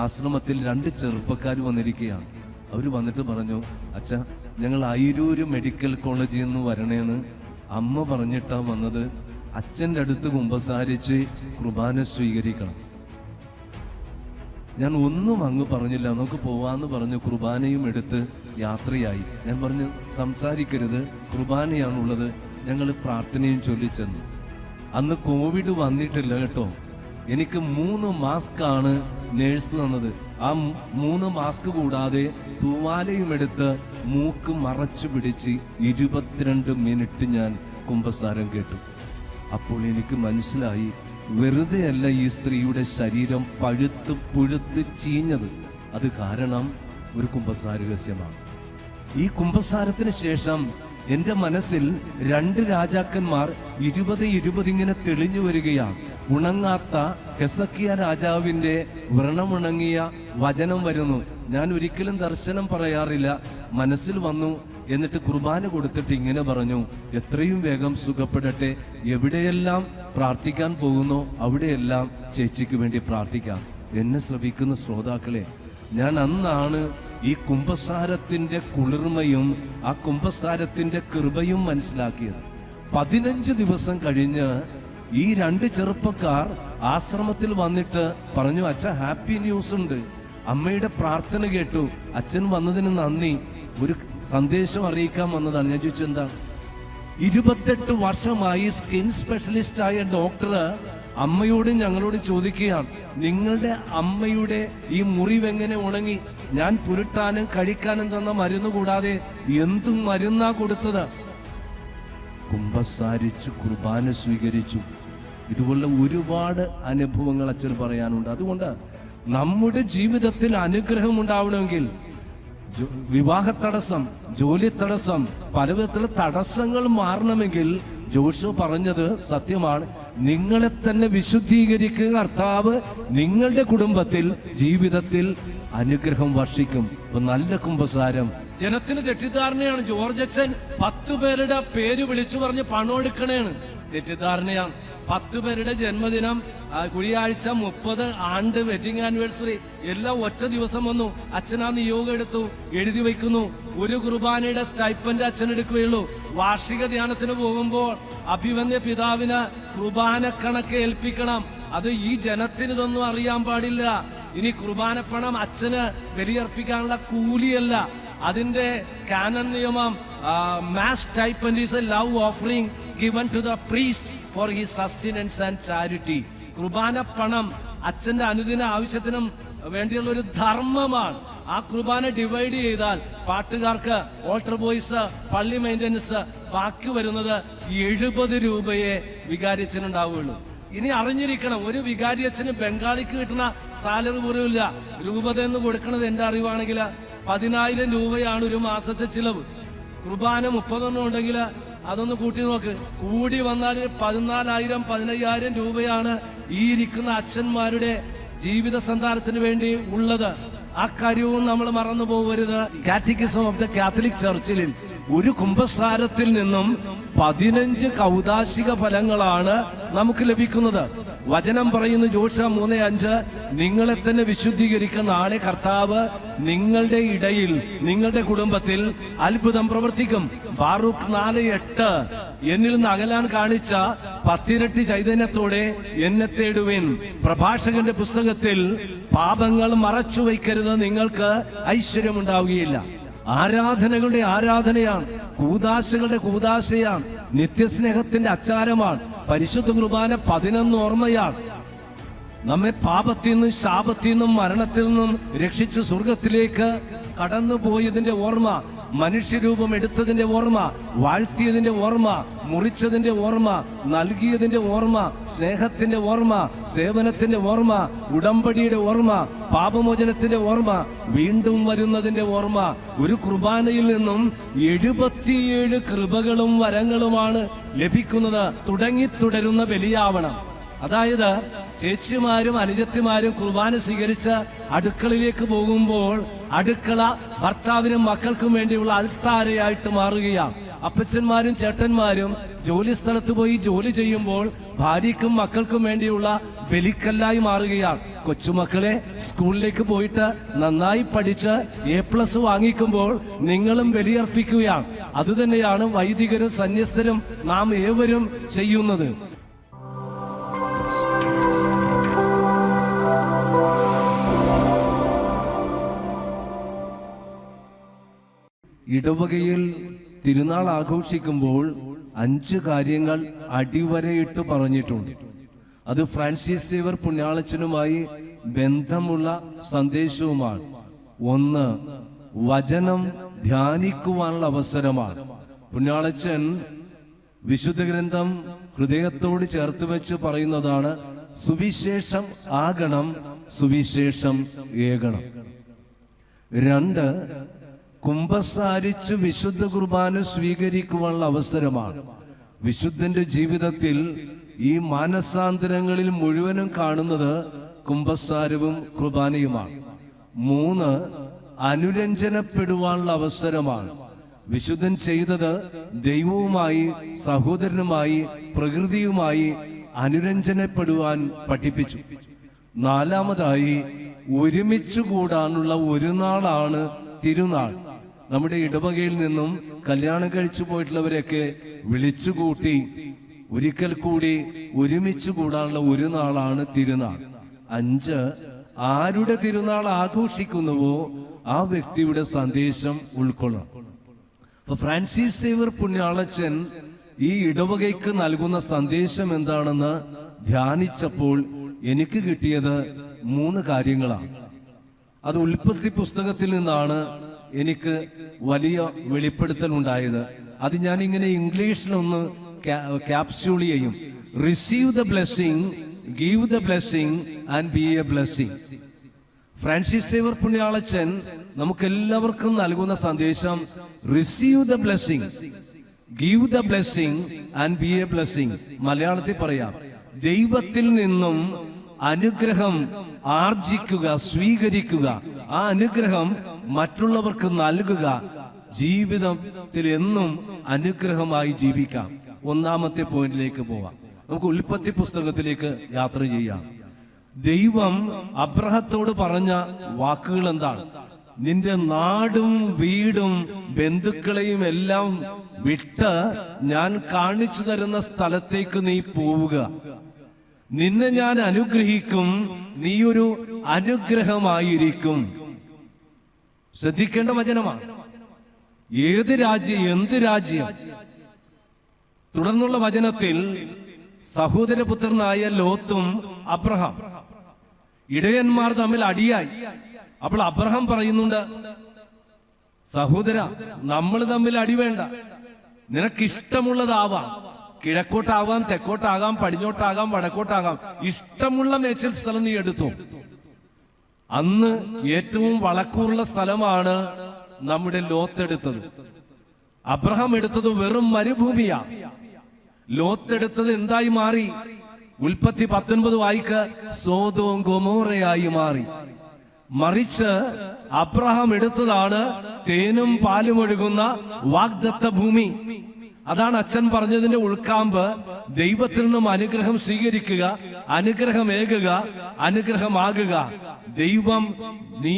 ആശ്രമത്തിൽ 2 ചെറുപ്പക്കാർ വന്നിരിക്കുകയാണ്. അവർ വന്നിട്ട് പറഞ്ഞു, അച്ഛാ, ഞങ്ങൾ അയിരൂര് മെഡിക്കൽ കോളേജിൽ നിന്ന് വരണേന്ന് അമ്മ പറഞ്ഞിട്ടാ വന്നത്. അച്ഛൻ്റെ അടുത്ത് കുമ്പസാരിച്ച് കുർബാന സ്വീകരിക്കണം. ഞാൻ ഒന്നും അങ്ങ് പറഞ്ഞില്ല, നമുക്ക് പോവാന്ന് പറഞ്ഞു. കുർബാനയും എടുത്ത് യാത്രയായി. ഞാൻ പറഞ്ഞു, സംസാരിക്കരുത്, കുർബാനയാണുള്ളത്. ഞങ്ങൾ പ്രാർത്ഥനയും ചൊല്ലിച്ചെന്നു. അന്ന് കോവിഡ് വന്നിട്ടില്ല കേട്ടോ. എനിക്ക് 3 മാസ്കാണ് നേഴ്സ് തന്നത്. ആ 3 മാസ്ക് കൂടാതെ തൂവാലയും എടുത്ത് മൂക്ക് മറച്ചു പിടിച്ച് 22 മിനിറ്റ് ഞാൻ കുമ്പസാരം കേട്ടു. അപ്പോൾ എനിക്ക് മനസ്സിലായി, വെറുതെ അല്ല ഈ സ്ത്രീയുടെ ശരീരം പഴുത്ത് പുഴുത്ത് ചീഞ്ഞത്. അത് കാരണം ഒരു കുമ്പസാര രഹസ്യമാണ്. ഈ കുമ്പസാരത്തിന് ശേഷം എന്റെ മനസ്സിൽ 2 രാജാക്കന്മാർ 20 ഇങ്ങനെ തെളിഞ്ഞു വരികയാണ്. ഉണങ്ങാത്ത ഹെസക്കിയ രാജാവിന്റെ വ്രണമുണങ്ങിയ വചനം വരുന്നു. ഞാൻ ഒരിക്കലും ദർശനം പറയാറില്ല, മനസ്സിൽ വന്നു. എന്നിട്ട് കുർബാന കൊടുത്തിട്ട് ഇങ്ങനെ പറഞ്ഞു, എത്രയും വേഗം സുഖപ്പെടട്ടെ. എവിടെയെല്ലാം പ്രാർത്ഥിക്കാൻ പോകുന്നോ അവിടെയെല്ലാം ചേച്ചിക്ക് വേണ്ടി പ്രാർത്ഥിക്കാം. എന്നെ ശ്രവിക്കുന്ന ശ്രോതാക്കളെ, ഞാൻ അന്നാണ് ഈ കുമ്പസാരത്തിന്റെ കുളിർമയും ആ കുമ്പസാരത്തിന്റെ കൃപയും മനസ്സിലാക്കിയത്. 15 ദിവസം കഴിഞ്ഞ് ഈ 2 ചെറുപ്പക്കാർ ആശ്രമത്തിൽ വന്നിട്ട് പറഞ്ഞു, അച്ഛാ, ഹാപ്പി ന്യൂസ് ഉണ്ട്. അമ്മയുടെ പ്രാർത്ഥന കേട്ടു, അച്ഛൻ വന്നതിന് നന്ദി, ഒരു സന്ദേശം അറിയിക്കാൻ വന്നതാണ്. ഞാൻ ചോദിച്ചു, എന്താ? 28 വർഷമായി സ്കിൻ സ്പെഷ്യലിസ്റ്റ് ആയ ഡോക്ടർ അമ്മയോടും ഞങ്ങളോടും ചോദിക്കുകയാണ്, നിങ്ങളുടെ അമ്മയുടെ ഈ മുറിവെങ്ങനെ ഉണങ്ങി? ഞാൻ പുരട്ടാനും കഴിക്കാനും തന്ന മരുന്ന് കൂടാതെ എന്തും മരുന്നാ കൊടുത്തത്? കുമ്പസാരിച്ചു, കുർബാന സ്വീകരിച്ചു. ഇതുപോലുള്ള ഒരുപാട് അനുഭവങ്ങൾ അച്ഛൻ പറയാനുണ്ട്. അതുകൊണ്ട് നമ്മുടെ ജീവിതത്തിൽ അനുഗ്രഹം ഉണ്ടാവണമെങ്കിൽ വിവാഹ തടസ്സം, ജോലി തടസ്സം, പലവിധത്തിലുള്ള തടസ്സങ്ങൾ മാറണമെങ്കിൽ ജോഷു പറഞ്ഞത് സത്യമാണ്. നിങ്ങളെ തന്നെ വിശുദ്ധീകരിക്കുക. കർത്താവ് നിങ്ങളുടെ കുടുംബത്തിൽ, ജീവിതത്തിൽ അനുഗ്രഹം വർഷിക്കും. അപ്പൊ നല്ല കുമ്പസാരം. ജനത്തിന് തെറ്റിദ്ധാരണയാണ്, ജോർജ് അച്ഛൻ 10 പേരുടെ പേര് വിളിച്ചു പറഞ്ഞ് പണം എടുക്കണേണ്. തെറ്റിദ്ധാരണയാണ്. 10 പേരുടെ ജന്മദിനം, കുഴിയാഴ്ച, 30 ആണ്ട്, വെഡിങ് ആനിവേഴ്സറി എല്ലാം ഒറ്റ ദിവസം വന്നു. അച്ഛൻ ആ നിയോഗം എടുത്തു, എഴുതി വയ്ക്കുന്നു. ഒരു കുർബാനയുടെ സ്റ്റൈപ്പൻഡ് അച്ഛൻ എടുക്കുകയുള്ളൂ. വാർഷിക ധ്യാനത്തിന് പോകുമ്പോൾ അഭിവന്യ പിതാവിന് കുർബാന കണക്ക് ഏൽപ്പിക്കണം. അത് ഈ ജനത്തിന് ഇതൊന്നും അറിയാൻ പാടില്ല. ഇനി കുർബാന പണം അച്ഛന് ബലിയർപ്പിക്കാനുള്ള കൂലിയല്ല. അതിന്റെ കാനൻ നിയമം, mass stipend is A love offering given to the priest for his sustenance and charity. കുർബാന പണം അച്ഛന്റെ അനുദിന ആവശ്യത്തിനും വേണ്ടിയുള്ള ഒരു ധർമ്മമാണ്. ആ കുർബാന ഡിവൈഡ് ചെയ്താൽ പാട്ടുകാർക്ക്, ഓൾട്ടർ ബോയ്സ്, പള്ളി മെയിൻ്റനൻസ്, ബാക്കി വരുന്നത് 70 രൂപയെ വികാരിയച്ഛനുണ്ടാവുകയുള്ളൂ. ഇനി അറിഞ്ഞിരിക്കണം, ഒരു വികാരിയച്ഛന് ബംഗാളിക്ക് കിട്ടുന്ന സാലറി പോലുമില്ല. രൂപതെന്ന് കൊടുക്കുന്നത് എന്റെ അറിവാണെങ്കിൽ 10,000 രൂപയാണ് ഒരു മാസത്തെ ചിലവ്. കുർബാന 30 ഉണ്ടെങ്കിൽ അതൊന്ന് കൂട്ടി നോക്ക്. കൂടി വന്നാൽ 14,000 15,000 രൂപയാണ് ഈ ഇരിക്കുന്ന അച്ഛന്മാരുടെ ജീവിത സന്താനത്തിന് വേണ്ടി ഉള്ളത്. ആ കാര്യവും നമ്മൾ മറന്നു പോകരുത്. കാറ്റക്കിസം ഓഫ് ദ കാത്തലിക് ചർച്ചിൽ ഒരു കുമ്പസാരത്തിൽ നിന്നും 15 കൗദാശിക ഫലങ്ങളാണ് നമുക്ക് ലഭിക്കുന്നത്. വചനം പറയുന്നു, ജോഷുവ 3:5, നിങ്ങളെ തന്നെ വിശുദ്ധീകരിക്കുന്ന നാളെ കർത്താവ് നിങ്ങളുടെ ഇടയിൽ, നിങ്ങളുടെ കുടുംബത്തിൽ അത്ഭുതം പ്രവർത്തിക്കും. ബാറൂഖ് 4:8, എന്നിൽ നിന്ന് അകലാൻ കാണിച്ച 10 ഇരട്ടി ചൈതന്യത്തോടെ എന്നെ തേടുവിൻ. പ്രഭാഷകന്റെ പുസ്തകത്തിൽ പാപങ്ങൾ മറച്ചു വയ്ക്കരുത്, നിങ്ങൾക്ക് ഐശ്വര്യമുണ്ടാവുകയില്ല. ആരാധനകളുടെ ആരാധനയാണ്, കൂദാശകളുടെ കൂദാശയാണ്, നിത്യസ്നേഹത്തിന്റെ അച്ചാരമാണ്. പരിശുദ്ധ കുർബാന 11 ഓർമ്മയാണ്. നമ്മെ പാപത്തിൽ നിന്നും ശാപത്തിൽ നിന്നും മരണത്തിൽ നിന്നും രക്ഷിച്ച് സ്വർഗത്തിലേക്ക് കടന്നുപോയതിന്റെ ഓർമ്മ, മനുഷ്യരൂപം എടുത്തതിന്റെ ഓർമ്മ, വാഴ്ത്തിയതിന്റെ ഓർമ്മ, മുറിച്ചതിന്റെ ഓർമ്മ, നൽകിയതിന്റെ ഓർമ്മ, സ്നേഹത്തിന്റെ ഓർമ്മ, സേവനത്തിന്റെ ഓർമ്മ, ഉടമ്പടിയുടെ ഓർമ്മ, പാപമോചനത്തിന്റെ ഓർമ്മ, വീണ്ടും വരുന്നതിന്റെ ഓർമ്മ. ഒരു കുർബാനയിൽ നിന്നും 77 കൃപകളും വരങ്ങളുമാണ് ലഭിക്കുന്നത്. തുടരുന്ന ബലിയാവണം. അതായത് ചേച്ചിമാരും അനുജത്തിമാരും കുർബാന സ്വീകരിച്ച് അടുക്കളയിലേക്ക് പോകുമ്പോൾ അടുക്കള ഭർത്താവിനും മക്കൾക്കും വേണ്ടിയുള്ള അൾത്താരയായിട്ട് മാറുകയാണ്. അപ്പച്ചന്മാരും ചേട്ടന്മാരും ജോലി സ്ഥലത്ത് പോയി ജോലി ചെയ്യുമ്പോൾ ഭാര്യയ്ക്കും മക്കൾക്കും വേണ്ടിയുള്ള ബലിക്കല്ലായി മാറുകയാണ്. കൊച്ചുമക്കളെ സ്കൂളിലേക്ക് പോയിട്ട് നന്നായി പഠിച്ച് A+ വാങ്ങിക്കുമ്പോൾ നിങ്ങളും ബലിയർപ്പിക്കുകയാണ്. അതുതന്നെയാണ് വൈദികരും സന്യസ്തരും നാം ഏവരും ചെയ്യുന്നത്. ഇടവകയിൽ തിരുനാൾ ആഘോഷിക്കുമ്പോൾ 5 കാര്യങ്ങൾ അടിവരയിട്ട് പറഞ്ഞിട്ടുണ്ട്. അത് ഫ്രാൻസിസ് സേവ്യർ പുണ്യാളച്ചനുമായി ബന്ധമുള്ള സന്ദേശവുമാണ്. 1, വചനം ധ്യാനിക്കുവാനുള്ള അവസരമാണ്. പുണ്യാളച്ചൻ വിശുദ്ധ ഗ്രന്ഥം ഹൃദയത്തോട് ചേർത്ത് വെച്ച് പറയുന്നതാണ്, സുവിശേഷം ആകണം, സുവിശേഷം ഏകണം. 2, കുമ്പസാരിച്ച് വിശുദ്ധ കുർബാന സ്വീകരിക്കുവാനുള്ള അവസരമാണ്. വിശുദ്ധന്റെ ജീവിതത്തിൽ ഈ മാനസാന്തരങ്ങളിൽ മുഴുവനും കാണുന്നത് കുമ്പസാരവും കുർബാനയുമാണ്. 3, അനുരഞ്ജനപ്പെടുവാനുള്ള അവസരമാണ്. വിശുദ്ധൻ ചെയ്തത് ദൈവവുമായി, സഹോദരനുമായി, പ്രകൃതിയുമായി അനുരഞ്ജനപ്പെടുവാൻ പഠിപ്പിച്ചു. 4, ഒരുമിച്ച് കൂടാനുള്ള ഒരു നാളാണ് തിരുനാൾ. നമ്മുടെ ഇടവകയിൽ നിന്നും കല്യാണം കഴിച്ചു പോയിട്ടുള്ളവരെയൊക്കെ വിളിച്ചുകൂട്ടി ഒരിക്കൽ കൂടി ഒരുമിച്ച് കൂടാനുള്ള ഒരു നാളാണ് തിരുനാൾ. 5, ആരുടെ തിരുനാൾ ആഘോഷിക്കുന്നുവോ ആ വ്യക്തിയുടെ സന്ദേശം ഉൾക്കൊള്ളണം. അപ്പൊ ഫ്രാൻസിസ് സേവ്യർ പുണ്യാളച്ചൻ ഈ ഇടവകയ്ക്ക് നൽകുന്ന സന്ദേശം എന്താണെന്ന് ധ്യാനിച്ചപ്പോൾ എനിക്ക് കിട്ടിയത് 3 കാര്യങ്ങളാണ്. അത് ഉൽപ്പത്തി പുസ്തകത്തിൽ നിന്നാണ് എനിക്ക് വലിയ വെളിപ്പെടുത്തൽ ഉണ്ടായത്. അത് ഞാൻ ഇങ്ങനെ ഇംഗ്ലീഷിലൊന്ന് ക്യാപ്സ്യൂൾ ചെയ്യും. Receive the blessing, give the blessing and be a blessing. Francis Xavier പുണ്യാളച്ചൻ നമുക്കെല്ലാവർക്കും നൽകുന്ന സന്ദേശം receive the blessing, give the blessing and be a blessing. മലയാളത്തിൽ പറയാം, ദൈവത്തിൽ നിന്നും അനുഗ്രഹം ആർജിക്കുക, സ്വീകരിക്കുക, ആ അനുഗ്രഹം മറ്റുള്ളവർക്ക് നൽകുക, ജീവിതത്തിൽ എന്നും അനുഗ്രഹമായി ജീവിക്കാം. 1ാമത്തെ പോയിന്റിലേക്ക് പോവാം. നമുക്ക് ഉൽപ്പത്തി പുസ്തകത്തിലേക്ക് യാത്ര ചെയ്യാം. ദൈവം അബ്രഹത്തോട് പറഞ്ഞ വാക്കുകൾ എന്താണ്? നിന്റെ നാടും വീടും ബന്ധുക്കളെയും എല്ലാം വിട്ട് ഞാൻ കാണിച്ചു തരുന്ന സ്ഥലത്തേക്ക് നീ പോവുക. നിന്നെ ഞാൻ അനുഗ്രഹിക്കും, നീയൊരു അനുഗ്രഹമായിരിക്കും. ശ്രദ്ധിക്കേണ്ട വചനമാണ്. ഏത് രാജ്യം, എന്ത് രാജ്യം? തുടർന്നുള്ള വചനത്തിൽ സഹോദരപുത്രനായ ലോത്തും അബ്രഹാം, ഇടയന്മാർ തമ്മിൽ അടിയായി. അപ്പോൾ അബ്രഹാം പറയുന്നുണ്ട്, സഹോദര, നമ്മൾ തമ്മിൽ അടി വേണ്ട, നിനക്കിഷ്ടമുള്ളതാവാം. കിഴക്കോട്ടാവാം, തെക്കോട്ടാകാം, പടിഞ്ഞോട്ടാകാം, വടക്കോട്ടാകാം, ഇഷ്ടമുള്ള മേച്ചിൽ സ്ഥലം നീ എടുത്തു. അന്ന് ഏറ്റവും വളക്കൂറുള്ള സ്ഥലമാണ് നമ്മുടെ ലോത്ത് എടുത്തത്. അബ്രഹാം എടുത്തത് വെറും മരുഭൂമിയാ. ലോത്ത് എടുത്തത് എന്തായി മാറി? ഉൽപ്പത്തി 19 വായിക്ക്, സോദോം ഗൊമോറയായി മാറി. മറിച്ച് അബ്രഹാം എടുത്തതാണ് തേനും പാലും ഒഴുകുന്ന വാഗ്ദത്ത ഭൂമി. അതാണ് അച്ഛൻ പറഞ്ഞതിന്റെ ഉൾക്കാമ്പ്. ദൈവത്തിൽ നിന്നും അനുഗ്രഹം സ്വീകരിക്കുക, അനുഗ്രഹമേകുക, അനുഗ്രഹമാകുക. ദൈവം നീ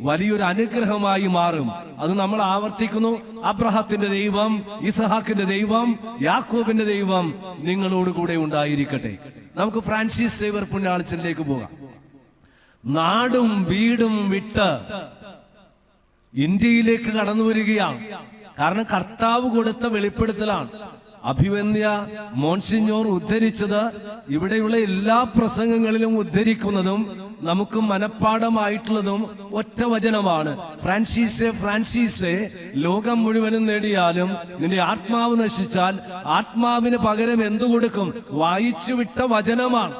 വലിയൊരു അനുഗ്രഹമായി മാറും. അത് നമ്മൾ ആവർത്തിക്കുന്നു. അബ്രഹാത്തിന്റെ ദൈവം, ഇസഹാക്കിന്റെ ദൈവം, യാക്കോബിന്റെ ദൈവം നിങ്ങളോട് കൂടെ ഉണ്ടായിരിക്കട്ടെ. നമുക്ക് ഫ്രാൻസിസ് സേവ്യർ പുണ്യാളച്ചനിലേക്ക് പോകാം. നാടും വീടും വിട്ട് ഇന്ത്യയിലേക്ക് കടന്നു വരികയാണ്. കാരണം കർത്താവ് കൊടുത്ത വെളിപ്പെടുത്തലാണ്. അഭിവന്യ മോൺസിഞ്ഞോർ ഉദ്ധരിച്ചത് ഇവിടെയുള്ള എല്ലാ പ്രസംഗങ്ങളിലും ഉദ്ധരിക്കുന്നതും നമുക്ക് മനഃപ്പാഠമായിട്ടുള്ളതും ഒറ്റ വചനമാണ്. ഫ്രാൻസിസേ, ഫ്രാൻസിസേ, ലോകം മുഴുവനും നേടിയാലും നിന്റെ ആത്മാവ് നശിച്ചാൽ ആത്മാവിന് പകരം എന്തു കൊടുക്കും? വായിച്ചു വിട്ട വചനമാണ്.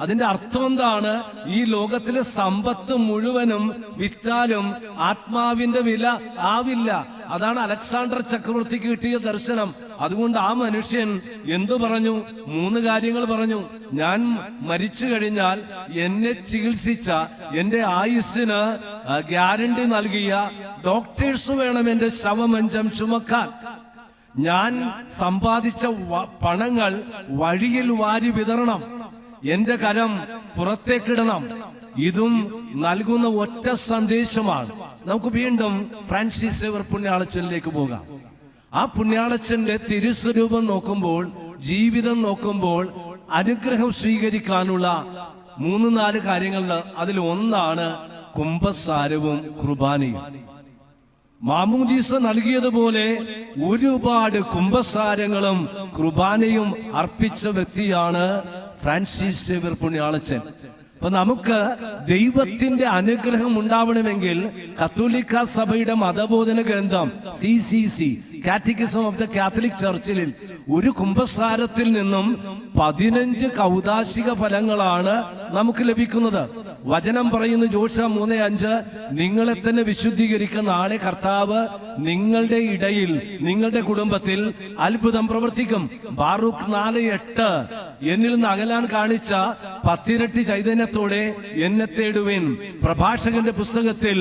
അതിന്റെ അർത്ഥം എന്താണ്? ഈ ലോകത്തിലെ സമ്പത്ത് മുഴുവനും വിറ്റാലും ആത്മാവിന്റെ വില ആവില്ല. അതാണ് അലക്സാണ്ടർ ചക്രവർത്തിക്ക് കിട്ടിയ ദർശനം. അതുകൊണ്ട് ആ മനുഷ്യൻ എന്തു പറഞ്ഞു? 3 കാര്യങ്ങൾ പറഞ്ഞു. ഞാൻ മരിച്ചു കഴിഞ്ഞാൽ എന്നെ ചികിത്സിച്ച, എന്റെ ആയുസ്സിന് ഗ്യാരണ്ടി നൽകിയ ഡോക്ടേഴ്സ് വേണം എന്റെ ശവമഞ്ചം ചുമക്കാൻ. ഞാൻ സമ്പാദിച്ച പണങ്ങൾ വഴിയിൽ വാരി വിതറണം. എന്റെ കരം പുറത്തേക്കിടണം. ഇതും നൽകുന്ന ഒറ്റ സന്ദേശമാണ്. നമുക്ക് വീണ്ടും ഫ്രാൻസിസ് സേവ്യർ പുണ്യാളച്ചനിലേക്ക് പോകാം. ആ പുണ്യാളച്ചന്റെ തിരുസ്വരൂപം നോക്കുമ്പോൾ, ജീവിതം നോക്കുമ്പോൾ അനുഗ്രഹം സ്വീകരിക്കാനുള്ള 3-4 കാര്യങ്ങളുണ്ട്. അതിൽ ഒന്നാണ് കുംഭസാരവും കുർബാനയും. മാമോദീസ നൽകിയതുപോലെ ഒരുപാട് കുംഭസാരങ്ങളും കുർബാനയും അർപ്പിച്ച വ്യക്തിയാണ് ഫ്രാൻസിസ് സേവ്യർ പുണ്യാളച്ചൻ. അപ്പൊ നമുക്ക് ദൈവത്തിന്റെ അനുഗ്രഹം ഉണ്ടാവണമെങ്കിൽ കത്തോലിക്ക സഭയുടെ മതബോധന ഗ്രന്ഥം CCC catechism of the Catholic ചർച്ചിൽ ഒരു കുംഭസാരത്തിൽ നിന്നും 15 കൗദാശിക ഫലങ്ങളാണ് നമുക്ക് ലഭിക്കുന്നത്. വചനം പറയുന്നു, ജോഷുവ 3:5, നിങ്ങളെ തന്നെ വിശുദ്ധീകരിക്കുന്ന നാളെ കർത്താവ് നിങ്ങളുടെ ഇടയിൽ, നിങ്ങളുടെ കുടുംബത്തിൽ അത്ഭുതം പ്രവർത്തിക്കും. ബാറൂഖ് 4:8, എന്നിൽ നിന്ന് അകലാൻ കാണിച്ച 10 ഇരട്ടി ചൈതന്യത്തോടെ എന്നെ തേടുവിൻ. പ്രഭാഷകന്റെ പുസ്തകത്തിൽ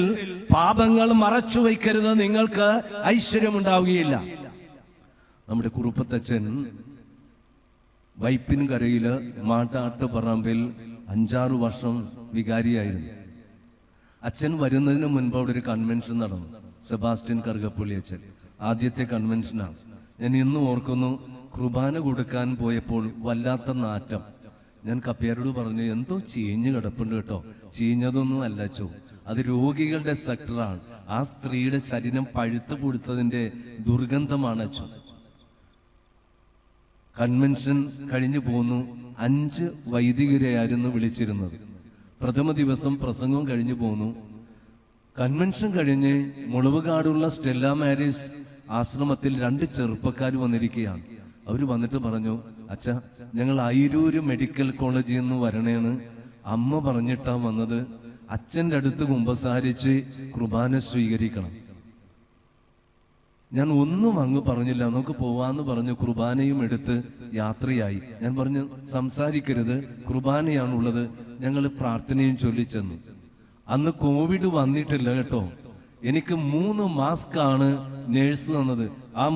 പാപങ്ങൾ മറച്ചു വയ്ക്കരുത്, നിങ്ങൾക്ക് ഐശ്വര്യമുണ്ടാവുകയില്ല. നമ്മുടെ കുറുപ്പത്തച്ഛൻ വൈപ്പിൻകരയില് മാട്ടാട്ട് പറമ്പിൽ 5-6 വർഷം വികാരിയായിരുന്നു. അച്ഛൻ വരുന്നതിന് മുൻപ് അവിടെ ഒരു കൺവെൻഷൻ നടന്നു, സെബാസ്റ്റ്യൻ കറുകപ്പള്ളി അച്ഛൻ. ആദ്യത്തെ കൺവെൻഷനാണ്. ഞാൻ ഇന്നും ഓർക്കുന്നു, കുർബാന കൊടുക്കാൻ പോയപ്പോൾ വല്ലാത്ത നാറ്റം. ഞാൻ കപ്പ്യാരോട് പറഞ്ഞു, എന്തോ ചീഞ്ഞ് കിടപ്പുണ്ട് കേട്ടോ. ചീഞ്ഞതൊന്നും അല്ല അച്ചോ, അത് രോഗികളുടെ സെക്ടറാണ്. ആ സ്ത്രീയുടെ ശരീരം പഴുത്ത് പൊടുത്തതിന്റെ ദുർഗന്ധമാണ് അച്ചോ. കൺവെൻഷൻ കഴിഞ്ഞു പോന്നു. 5 വൈദികരെയായിരുന്നു വിളിച്ചിരുന്നത്. പ്രഥമ ദിവസം പ്രസംഗം കഴിഞ്ഞു പോന്നു. കൺവെൻഷൻ കഴിഞ്ഞ് മുളവുകാടുള്ള സ്റ്റെല്ല മാരീസ് ആശ്രമത്തിൽ 2 ചെറുപ്പക്കാർ വന്നിരിക്കുകയാണ്. അവർ വന്നിട്ട് പറഞ്ഞു, അച്ഛ, ഞങ്ങൾ അയിരൂര് മെഡിക്കൽ കോളേജിൽ നിന്ന് വരണേന്ന് അമ്മ പറഞ്ഞിട്ടാ വന്നത്. അച്ഛൻ്റെ അടുത്ത് കുമ്പസാരിച്ച് കുർബാന സ്വീകരിക്കണം. ഞാൻ ഒന്നും അങ്ങ് പറഞ്ഞില്ല, നമുക്ക് പോവാന്ന് പറഞ്ഞു. കുർബാനയും എടുത്ത് യാത്രയായി. ഞാൻ പറഞ്ഞു, സംസാരിക്കരുത്, കുർബാനയാണുള്ളത്. ഞങ്ങൾ പ്രാർത്ഥനയും ചൊല്ലിച്ചെന്നു. അന്ന് കോവിഡ് വന്നിട്ടില്ല കേട്ടോ. എനിക്ക് 3 മാസ്ക് ആണ് നേഴ്സ് തന്നത്. ആ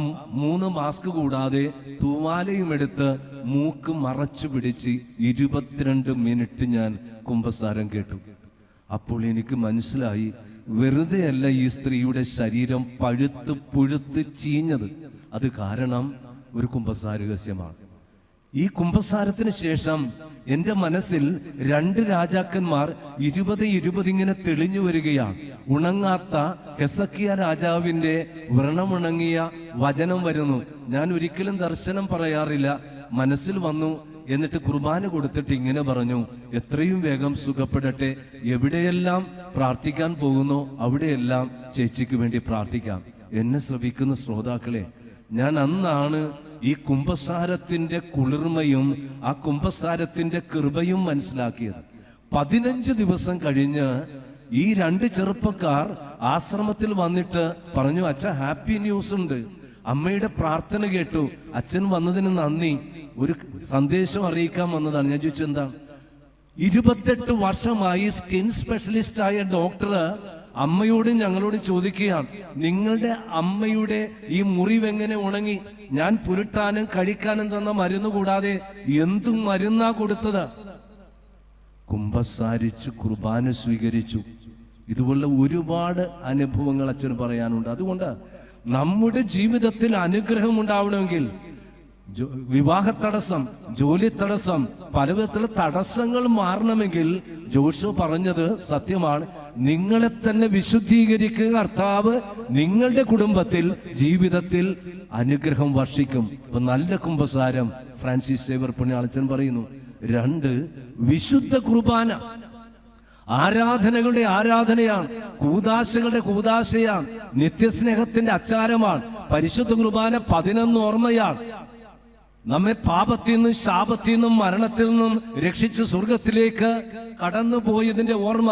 3 മാസ്ക് കൂടാതെ തൂവാലയും എടുത്ത് മൂക്ക് മറച്ചു പിടിച്ച് 22 മിനിറ്റ് ഞാൻ കുമ്പസാരം കേട്ടു. അപ്പോൾ എനിക്ക് മനസ്സിലായി, വെറുതെ അല്ല ഈ സ്ത്രീയുടെ ശരീരം പഴുത്ത് പുഴുത്ത് ചീഞ്ഞത്. അത് കാരണം ഒരു കുമ്പസാര രഹസ്യമാണ്. ഈ കുമ്പസാരത്തിന് ശേഷം എന്റെ മനസ്സിൽ 2 രാജാക്കന്മാർ 20 ഇങ്ങനെ തെളിഞ്ഞു വരികയാണ്. ഉണങ്ങാത്ത ഹെസക്കിയ രാജാവിന്റെ വ്രണമുണങ്ങിയ വചനം വരുന്നു. ഞാൻ ഒരിക്കലും ദർശനം പറയാറില്ല, മനസ്സിൽ വന്നു. എന്നിട്ട് കുർബാന കൊടുത്തിട്ട് ഇങ്ങനെ പറഞ്ഞു, എത്രയും വേഗം സുഖപ്പെടട്ടെ. എവിടെയെല്ലാം പ്രാർത്ഥിക്കാൻ പോകുന്നോ അവിടെയെല്ലാം ചേച്ചിക്ക് വേണ്ടി പ്രാർത്ഥിക്കാം. എന്നെ ശ്രവിക്കുന്ന ശ്രോതാക്കളെ, ഞാൻ അന്നാണ് ഈ കുംഭസാരത്തിന്റെ കുളിർമയും ആ കുംഭസാരത്തിന്റെ കൃപയും മനസ്സിലാക്കിയത്. 15 ദിവസം കഴിഞ്ഞ് ഈ 2 ചെറുപ്പക്കാർ ആശ്രമത്തിൽ വന്നിട്ട് പറഞ്ഞു, അച്ഛ, ഹാപ്പി ന്യൂസ് ഉണ്ട്. അമ്മയുടെ പ്രാർത്ഥന കേട്ടു, അച്ഛൻ വന്നതിന് നന്ദി, ഒരു സന്ദേശം അറിയിക്കാൻ വന്നതാണ്. ഞാൻ ചോദിച്ചു, എന്താണ്? 28 വർഷമായി സ്കിൻ സ്പെഷ്യലിസ്റ്റ് ആയ ഡോക്ടർ അമ്മയോടും ഞങ്ങളോടും ചോദിക്കുകയാണ്, നിങ്ങളുടെ അമ്മയുടെ ഈ മുറിവെങ്ങനെ ഉണങ്ങി? ഞാൻ പുരട്ടാനും കഴിക്കാനും തന്ന മരുന്ന് കൂടാതെ എന്തും മരുന്നാ കൊടുത്തത്? കുമ്പസാരിച്ചു, കുർബാന സ്വീകരിച്ചു. ഇതുപോലുള്ള ഒരുപാട് അനുഭവങ്ങൾ അച്ഛന് പറയാനുണ്ട്. അതുകൊണ്ട് നമ്മുടെ ജീവിതത്തിൽ അനുഗ്രഹം ഉണ്ടാവണമെങ്കിൽ വിവാഹ തടസ്സം, ജോലി തടസ്സം, പലവിധത്തിലുള്ള തടസ്സങ്ങൾ മാറണമെങ്കിൽ ജോഷു പറഞ്ഞത് സത്യമാണ്. നിങ്ങളെ തന്നെ വിശുദ്ധീകരിക്കുക. കർത്താവ് നിങ്ങളുടെ കുടുംബത്തിൽ, ജീവിതത്തിൽ അനുഗ്രഹം വർഷിക്കും. ഇപ്പൊ നല്ല കുമ്പസാരം ഫ്രാൻസിസ് സേവ്യർ പുണ്യാളച്ചൻ പറയുന്നു. 2, വിശുദ്ധ കുർബാന. ആരാധനകളുടെ ആരാധനയാണ്, കൂദാശകളുടെ കൂദാശയാണ്, നിത്യസ്നേഹത്തിന്റെ അച്ചാരമാണ്. പരിശുദ്ധ കുർബാന 11 ഓർമ്മയാണ്. നമ്മെ പാപത്തിൽ നിന്നും ശാപത്തിൽ നിന്നും മരണത്തിൽ നിന്നും രക്ഷിച്ച് സ്വർഗത്തിലേക്ക് കടന്നുപോയതിന്റെ ഓർമ്മ,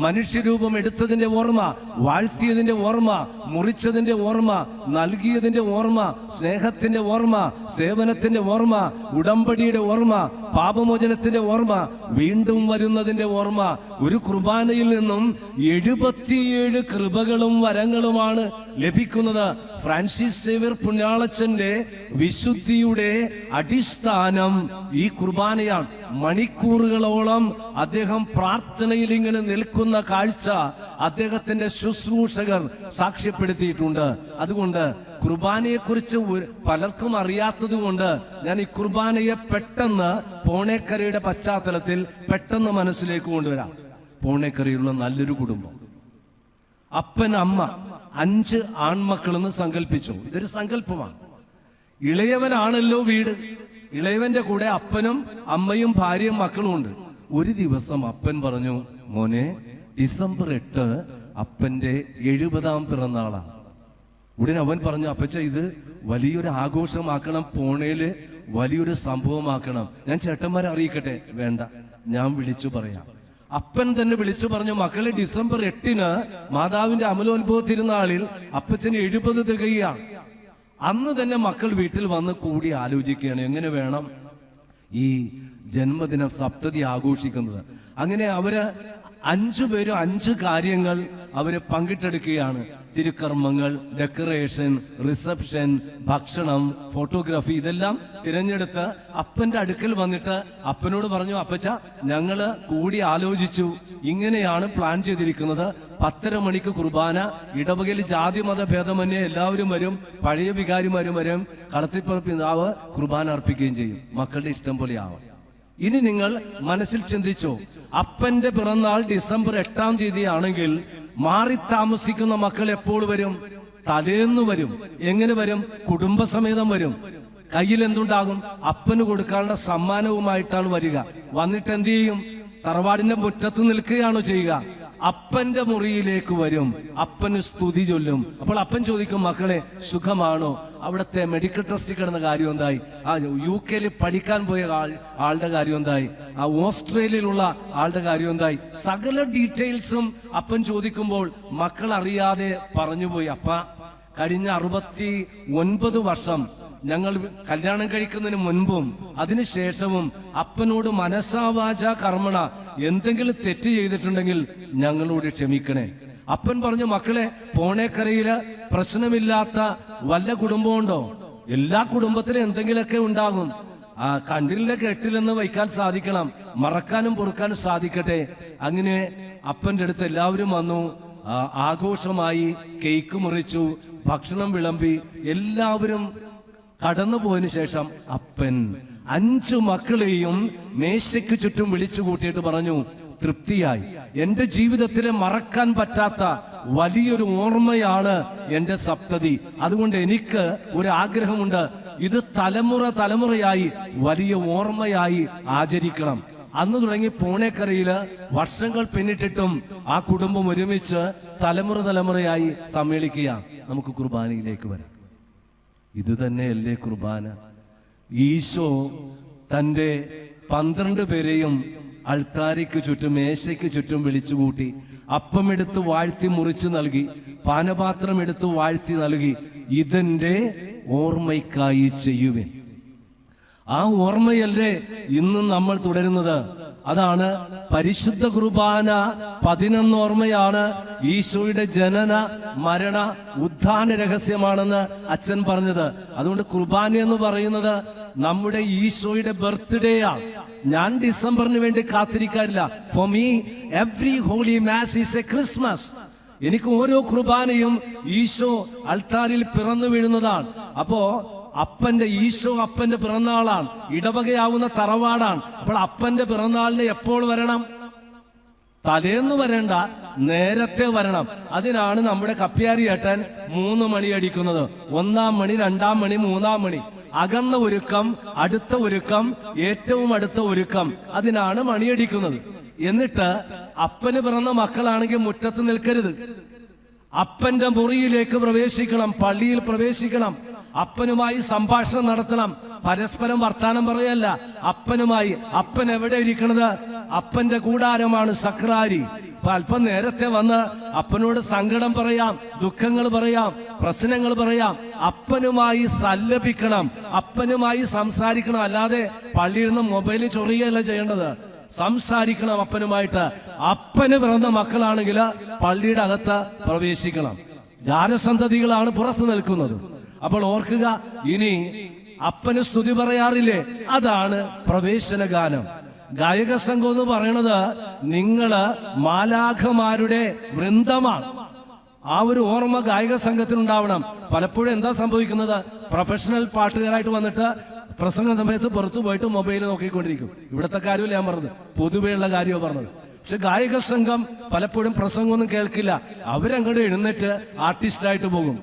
മനുഷ്യരൂപം എടുത്തതിന്റെ ഓർമ്മ, വാഴ്ത്തിയതിന്റെ ഓർമ്മ, മുറിച്ചതിന്റെ ഓർമ്മ, നൽകിയതിന്റെ ഓർമ്മ, സ്നേഹത്തിന്റെ ഓർമ്മ, സേവനത്തിന്റെ ഓർമ്മ, ഉടമ്പടിയുടെ ഓർമ്മ, പാപമോചനത്തിന്റെ ഓർമ്മ, വീണ്ടും വരുന്നതിന്റെ ഓർമ്മ. ഒരു കുർബാനയിൽ നിന്നും 77 കൃപകളും വരങ്ങളുമാണ് ലഭിക്കുന്നത്. ഫ്രാൻസിസ് സേവ്യർ പുണ്യാളച്ചന്റെ വിശുദ്ധിയുടെ അടിസ്ഥാനം ഈ കുർബാനയാണ്. മണിക്കൂറുകളോളം അദ്ദേഹം പ്രാർത്ഥനയിൽ ഇങ്ങനെ നിൽക്കുന്ന കാഴ്ച അദ്ദേഹത്തിന്റെ ശുശ്രൂഷകർ സാക്ഷ്യപ്പെടുത്തിയിട്ടുണ്ട്. അതുകൊണ്ട് കുർബാനയെക്കുറിച്ച് പലർക്കും അറിയാത്തത് കൊണ്ട് ഞാൻ ഈ കുർബാനയെ പെട്ടെന്ന് പോണേക്കരയുടെ പശ്ചാത്തലത്തിൽ പെട്ടെന്ന് മനസ്സിലേക്ക് കൊണ്ടുവരാം. പോണേക്കരയുള്ള നല്ലൊരു കുടുംബം, അപ്പൻ, അമ്മ, 5 ആൺമക്കളെന്ന് സങ്കല്പിച്ചു. ഇതൊരു സങ്കല്പമാണ്. ഇളയവനാണല്ലോ വീട്. ഇളയവന്റെ കൂടെ അപ്പനും അമ്മയും ഭാര്യയും മക്കളും ഉണ്ട്. ഒരു ദിവസം അപ്പൻ പറഞ്ഞു, മോനെ, ഡിസംബർ 8 അപ്പന്റെ 70ാം പിറന്നാളാണ്. ഉടനെ അവൻ പറഞ്ഞു, അപ്പച്ച ഇത് വലിയൊരു ആഘോഷമാക്കണം, പോണേല് വലിയൊരു സംഭവമാക്കണം. ഞാൻ ചേട്ടന്മാരെ അറിയിക്കട്ടെ? വേണ്ട, ഞാൻ വിളിച്ചു പറയാം. അപ്പൻ തന്നെ വിളിച്ചു പറഞ്ഞു, മക്കളെ, ഡിസംബർ 8 മാതാവിന്റെ അമലോത്ഭവ തിരുനാളിൽ അപ്പച്ചന് 70 തികയാണ്. അന്ന് തന്നെ മക്കൾ വീട്ടിൽ വന്ന് കൂടി ആലോചിക്കുകയാണ് എങ്ങനെ വേണം ഈ ജന്മദിന സപ്തതി ആഘോഷിക്കുന്നത്. അങ്ങനെ അവര് 5 പേരും 5 കാര്യങ്ങൾ അവര് പങ്കിട്ടെടുക്കുകയാണ്. തിരുക്കർമ്മങ്ങൾ, ഡെക്കറേഷൻ, റിസപ്ഷൻ, ഭക്ഷണം, ഫോട്ടോഗ്രാഫി, ഇതെല്ലാം തിരഞ്ഞെടുത്ത് അപ്പന്റെ അടുക്കൽ വന്നിട്ട് അപ്പനോട് പറഞ്ഞു, അപ്പച്ച, ഞങ്ങള് കൂടി ആലോചിച്ചു, ഇങ്ങനെയാണ് പ്ലാൻ ചെയ്തിരിക്കുന്നത്. 10:30 മണിക്ക് കുർബാന. ഇടവകയിൽ ജാതി മത ഭേദമന്യേ എല്ലാവരും വരും. പഴയ വികാരിമാരും വരും. കളത്തിപ്പറപ്പ് പിതാവ് കുർബാന അർപ്പിക്കുകയും ചെയ്യും. മക്കളുടെ ഇഷ്ടം പോലെ ആവാം. ഇനി നിങ്ങൾ മനസ്സിൽ ചിന്തിച്ചോ, അപ്പന്റെ പിറന്നാൾ ഡിസംബർ 8-ാം തീയതി ആണെങ്കിൽ മാറി താമസിക്കുന്ന മക്കൾ എപ്പോൾ വരും? തലേന്ന് വരും. എങ്ങനെ വരും? കുടുംബസമേതം വരും. കയ്യിൽ എന്തുണ്ടാകും? അപ്പന് കൊടുക്കാനുള്ള സമ്മാനവുമായിട്ടാണ് വരിക. വന്നിട്ട് എന്ത് ചെയ്യും? തറവാടിന്റെ മുറ്റത്ത് നിൽക്കുകയാണോ ചെയ്യുക? അപ്പന്റെ മുറിയിലേക്ക് വരും. അപ്പന് സ്തുതി ചൊല്ലും. അപ്പോൾ അപ്പൻ ചോദിക്കും, മക്കളെ, സുഖമാണോ? അവിടുത്തെ മെഡിക്കൽ ട്രസ്റ്റിൽ കിടന്ന കാര്യം എന്തായി? ആ UK പഠിക്കാൻ പോയ ആളുടെ കാര്യം എന്തായി? ആ ഓസ്ട്രേലിയയിലുള്ള ആളുടെ കാര്യം എന്തായി? സകല ഡീറ്റെയിൽസും അപ്പൻ ചോദിക്കുമ്പോൾ മക്കൾ അറിയാതെ പറഞ്ഞുപോയി, അപ്പ, കഴിഞ്ഞ 69 വർഷം ഞങ്ങൾ കല്യാണം കഴിക്കുന്നതിന് മുൻപും അതിനുശേഷവും അപ്പനോട് മനസാവാച കർമ്മണ എന്തെങ്കിലും തെറ്റ് ചെയ്തിട്ടുണ്ടെങ്കിൽ ഞങ്ങളോട് ക്ഷമിക്കണേ. അപ്പൻ പറഞ്ഞു, മക്കളെ, പോണേക്കരയില് പ്രശ്നമില്ലാത്ത വല്ല കുടുംബമുണ്ടോ? എല്ലാ കുടുംബത്തിലും എന്തെങ്കിലുമൊക്കെ ഉണ്ടാകും. കണ്ടില്ല കേട്ടില്ലെന്ന് വയ്ക്കാൻ സാധിക്കണം, മറക്കാനും പൊറുക്കാനും സാധിക്കട്ടെ. അങ്ങനെ അപ്പന്റെ അടുത്ത് എല്ലാവരും വന്നു. ആഘോഷമായി, കേക്ക് മുറിച്ചു, ഭക്ഷണം വിളമ്പി. എല്ലാവരും കടന്നുപോയതിനു ശേഷം അപ്പൻ 5 മക്കളെയും മേശയ്ക്ക് ചുറ്റും വിളിച്ചു കൂട്ടിയിട്ട് പറഞ്ഞു, തൃപ്തിയായി. എന്റെ ജീവിതത്തിലെ മറക്കാൻ പറ്റാത്ത വലിയൊരു ഓർമ്മയാണ് എന്റെ സപ്തതി. അതുകൊണ്ട് എനിക്ക് ഒരു ആഗ്രഹമുണ്ട്, ഇത് തലമുറയായി വലിയ ഓർമ്മയായി ആചരിക്കണം. അന്ന് തുടങ്ങി പോണേക്കരയില് വർഷങ്ങൾ പിന്നിട്ടിട്ടും ആ കുടുംബം ഒരുമിച്ച് തലമുറയായി സമ്മേളിക്കുകയാണ്. നമുക്ക് കുർബാനയിലേക്ക് വരാം. ഇത് തന്നെയല്ലേ കുർബാന? ഈശോ തൻ്റെ 12 പേരെയും അൾത്താരയ്ക്ക് ചുറ്റും, മേശയ്ക്ക് ചുറ്റും വിളിച്ചുകൂട്ടി. അപ്പമെടുത്ത് വാഴ്ത്തി മുറിച്ചു നൽകി, പാനപാത്രം എടുത്ത് വാഴ്ത്തി നൽകി. ഇതെന്റെ ഓർമ്മയ്ക്കായി ചെയ്യുവിൻ. ആ ഓർമ്മയല്ലേ ഇന്നും നമ്മൾ തുടരുന്നത്. അതാണ് പരിശുദ്ധ കുർബാന. 11 ഓർമ്മയാണ്. ഈശോയുടെ ജനന, മരണ, ഉത്ഥാന രഹസ്യമാണെന്ന് അച്ഛൻ പറഞ്ഞത്. അതുകൊണ്ട് കുർബാന എന്ന് പറയുന്നത് നമ്മുടെ ഈശോയുടെ ബർത്ത്ഡേ ആണ്. ഞാൻ ഡിസംബറിന് വേണ്ടി കാത്തിരിക്കാറില്ല. For me every holy mass is a Christmas. എനിക്ക് ഓരോ കുർബാനയും ഈശോ അൾത്താരിൽ പിറന്നു വീഴുന്നതാണ്. അപ്പോ ഈശോ അപ്പന്റെ പിറന്നാളാണ്. ഇടവകയാവുന്ന തറവാടാണ്. അപ്പോൾ അപ്പന്റെ പിറന്നാളിന് എപ്പോൾ വരണം? തലേന്ന് വരണ്ട, നേരത്തെ വരണം. അതിനാണ് നമ്മുടെ കപ്പ്യാരി ഏട്ടൻ 3 മണി അടിക്കുന്നത്. 1-ാം മണി, 2-ാം മണി, 3-ാം മണി. അകന്ന ഒരുക്കം, അടുത്ത ഒരുക്കം, ഏറ്റവും അടുത്ത ഒരുക്കം, അതിനാണ് മണിയടിക്കുന്നത്. എന്നിട്ട് അപ്പന് പിറന്ന മക്കളാണെങ്കിൽ മുറ്റത്ത് നിൽക്കരുത്. അപ്പന്റെ മുറിയിലേക്ക് പ്രവേശിക്കണം, പള്ളിയിൽ പ്രവേശിക്കണം. അപ്പനുമായി സംഭാഷണം നടത്തണം. പരസ്പരം വർത്താനം പറയല്ല. അപ്പനുമായി. അപ്പൻ എവിടെ ഇരിക്കണത്? അപ്പന്റെ കൂടാരമാണ് സക്രാരി. അപ്പൊ അല്പം നേരത്തെ വന്ന് അപ്പനോട് സങ്കടം പറയാം, ദുഃഖങ്ങൾ പറയാം, പ്രശ്നങ്ങൾ പറയാം. അപ്പനുമായി സല്ലപിക്കണം, അപ്പനുമായി സംസാരിക്കണം. അല്ലാതെ പള്ളിയിൽ നിന്ന് മൊബൈലിൽ ചൊറിയല്ല ചെയ്യേണ്ടത്, സംസാരിക്കണം അപ്പനുമായിട്ട്. അപ്പന് പിറന്ന മക്കളാണെങ്കിൽ പള്ളിയുടെ അകത്ത് പ്രവേശിക്കണം. ജാരസന്തതികളാണ് പുറത്തു നിൽക്കുന്നത്. അപ്പോൾ ഓർക്കുക, ഇനി അപ്പന് സ്തുതി പറയാറില്ലേ, അതാണ് പ്രവേശന ഗാനം. ഗായക സംഘം എന്ന് പറയുന്നത് നിങ്ങള് മാലാഖമാരുടെ വൃന്ദമാണ്. ആ ഒരു ഓർമ്മ ഗായക സംഘത്തിൽ ഉണ്ടാവണം. പലപ്പോഴും എന്താ സംഭവിക്കുന്നത്, പ്രൊഫഷണൽ പാട്ടുകാരായിട്ട് വന്നിട്ട് പ്രസംഗ സമയത്ത് പുറത്തു പോയിട്ട് മൊബൈൽ നോക്കിക്കൊണ്ടിരിക്കും. ഇവിടുത്തെ കാര്യമല്ല ഞാൻ പറഞ്ഞത്, പൊതുവെയുള്ള കാര്യമാണ് പറഞ്ഞത്. പക്ഷെ ഗായക സംഘം പലപ്പോഴും പ്രസംഗമൊന്നും കേൾക്കില്ല, അവരങ്ങോട്ട് എഴുന്നേറ്റ് ആർട്ടിസ്റ്റായിട്ട് പോകും.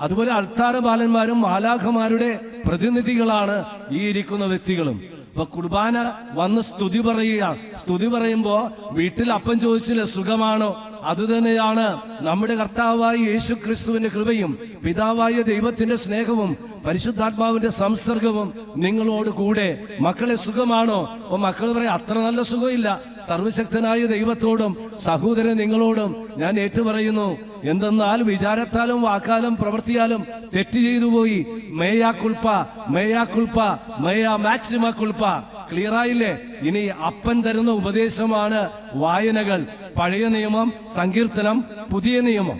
അതുപോലെ അൾത്താര ബാലന്മാരും മാലാഖമാരുടെ പ്രതിനിധികളാണ് ഈ ഇരിക്കുന്ന വ്യക്തികളും. അപ്പൊ കുർബാന വന്ന് സ്തുതി പറയുകയാണ്. സ്തുതി പറയുമ്പോ വീട്ടിൽ അപ്പൻ ചോദിച്ചില്ലേ സുഖമാണോ, അതുതന്നെയാണ് നമ്മുടെ കർത്താവായ യേശു ക്രിസ്തുവിന്റെ കൃപയും പിതാവായ ദൈവത്തിന്റെ സ്നേഹവും പരിശുദ്ധാത്മാവിന്റെ സംസർഗവും നിങ്ങളോട് കൂടെ. മക്കളെ സുഖമാണോ? അപ്പൊ മക്കൾ പറയും അത്ര നല്ല സുഖമില്ല, സർവശക്തനായ ദൈവത്തോടും സഹോദരൻ നിങ്ങളോടും ഞാൻ ഏറ്റുപറയുന്നു. എന്തെന്നാൽ വിചാരത്താലും വാക്കാലും പ്രവൃത്തിയാലും തെറ്റ് ചെയ്തു പോയി. മേയാ കുൽപ്പ, മേയാ കുൽപ്പ, മേയാ മാക്സിമ കുൽപ്പ. ക്ലിയർ ആയില്ലേ? ഇനി അപ്പൻ തരുന്ന ഉപദേശമാണ് വായനകൾ. പഴയ നിയമം, സങ്കീർത്തനം, പുതിയ നിയമം.